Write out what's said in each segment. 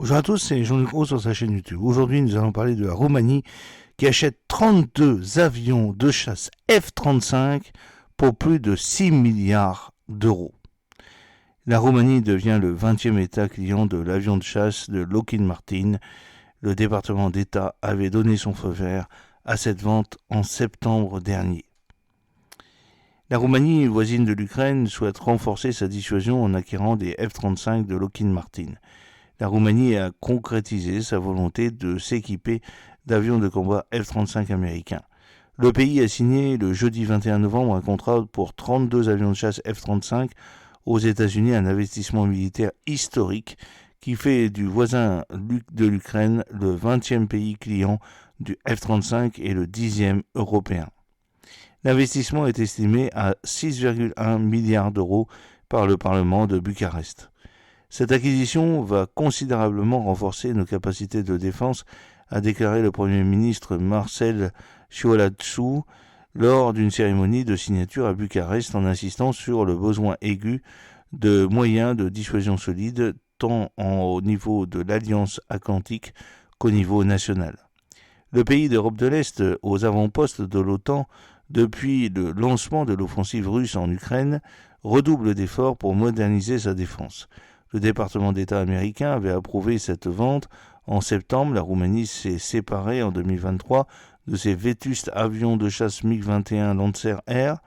Bonjour à tous, c'est Jean-Luc Roux sur sa chaîne YouTube. Aujourd'hui, nous allons parler de la Roumanie qui achète 32 avions de chasse F-35 pour plus de 6 milliards d'euros. La Roumanie devient le 20e État client de l'avion de chasse de Lockheed Martin. Le département d'État avait donné son feu vert à cette vente en septembre dernier. La Roumanie, voisine de l'Ukraine, souhaite renforcer sa dissuasion en acquérant des F-35 de Lockheed Martin. La Roumanie a concrétisé sa volonté de s'équiper d'avions de combat F-35 américains. Le pays a signé le jeudi 21 novembre un contrat pour 32 avions de chasse F-35 aux États-Unis, un investissement militaire historique qui fait du voisin de l'Ukraine le 20e pays client du F-35 et le 10e européen. L'investissement est estimé à 6,1 milliards d'euros par le Parlement de Bucarest. Cette acquisition va considérablement renforcer nos capacités de défense, a déclaré le Premier ministre Marcel Ciolacu lors d'une cérémonie de signature à Bucarest en insistant sur le besoin aigu de moyens de dissuasion solides tant au niveau de l'Alliance Atlantique qu'au niveau national. Le pays d'Europe de l'Est, aux avant-postes de l'OTAN, depuis le lancement de l'offensive russe en Ukraine, redouble d'efforts pour moderniser sa défense. Le département d'État américain avait approuvé cette vente. En septembre, la Roumanie s'est séparée en 2023 de ses vétustes avions de chasse MiG-21 Lancer Air,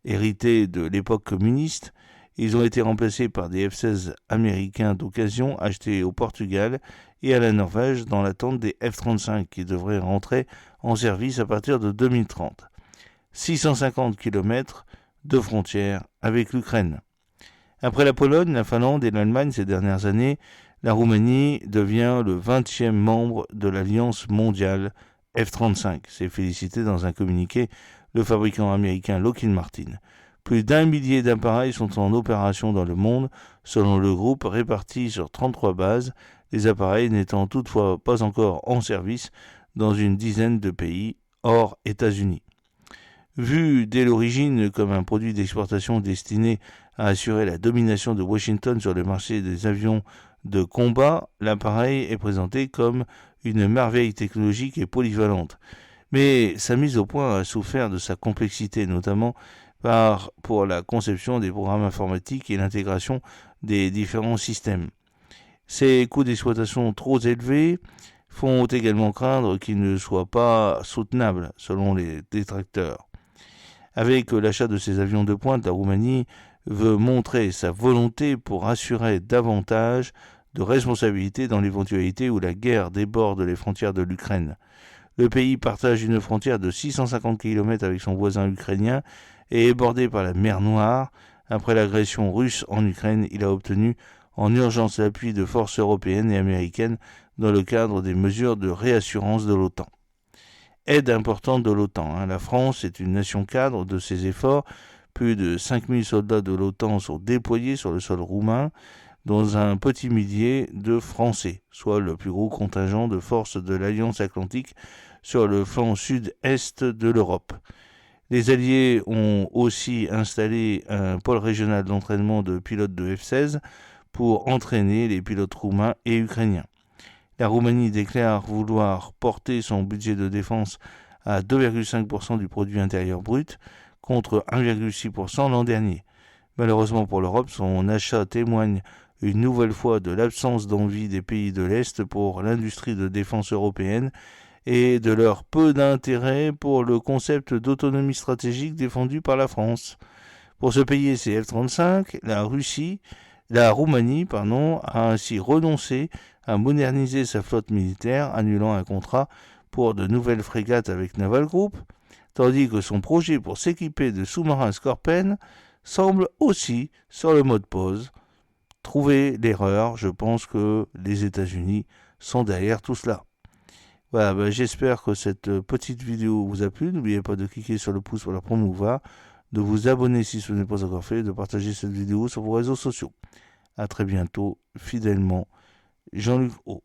hérités de l'époque communiste. Ils ont été remplacés par des F-16 américains d'occasion achetés au Portugal et à la Norvège dans l'attente des F-35 qui devraient rentrer en service à partir de 2030. 650 km de frontière avec l'Ukraine. Après la Pologne, la Finlande et l'Allemagne ces dernières années, la Roumanie devient le 20e membre de l'Alliance mondiale F-35. C'est félicité dans un communiqué le fabricant américain Lockheed Martin. Plus d'1 millier d'appareils sont en opération dans le monde, selon le groupe, répartis sur 33 bases, les appareils n'étant toutefois pas encore en service dans une dizaine de pays hors États-Unis. Vu dès l'origine comme un produit d'exportation destiné à assurer la domination de Washington sur le marché des avions de combat, l'appareil est présenté comme une merveille technologique et polyvalente. Mais sa mise au point a souffert de sa complexité, notamment pour la conception des programmes informatiques et l'intégration des différents systèmes. Ces coûts d'exploitation trop élevés font également craindre qu'il ne soit pas soutenable, selon les détracteurs. Avec l'achat de ces avions de pointe, la Roumanie veut montrer sa volonté pour assurer davantage de responsabilité dans l'éventualité où la guerre déborde les frontières de l'Ukraine. Le pays partage une frontière de 650 km avec son voisin ukrainien et est bordé par la mer Noire. Après l'agression russe en Ukraine, il a obtenu en urgence l'appui de forces européennes et américaines dans le cadre des mesures de réassurance de l'OTAN. Aide importante de l'OTAN. La France est une nation cadre de ces efforts. Plus de 5000 soldats de l'OTAN sont déployés sur le sol roumain, dont un petit millier de Français, soit le plus gros contingent de forces de l'Alliance Atlantique sur le flanc sud-est de l'Europe. Les Alliés ont aussi installé un pôle régional d'entraînement de pilotes de F-16 pour entraîner les pilotes roumains et ukrainiens. La Roumanie déclare vouloir porter son budget de défense à 2,5% du produit intérieur brut contre 1,6% l'an dernier. Malheureusement pour l'Europe, son achat témoigne une nouvelle fois de l'absence d'envie des pays de l'Est pour l'industrie de défense européenne et de leur peu d'intérêt pour le concept d'autonomie stratégique défendu par la France. Pour se payer ces F-35, la Roumanie a ainsi renoncé à moderniser sa flotte militaire, annulant un contrat pour de nouvelles frégates avec Naval Group, tandis que son projet pour s'équiper de sous-marins Skorpen semble aussi sur le mode pause. Trouvez l'erreur, je pense que les États-Unis sont derrière tout cela. Voilà, j'espère que cette petite vidéo vous a plu. N'oubliez pas de cliquer sur le pouce pour la promouvoir, de vous abonner si ce n'est pas encore fait, de partager cette vidéo sur vos réseaux sociaux. A très bientôt, fidèlement, Jean-Luc Roux.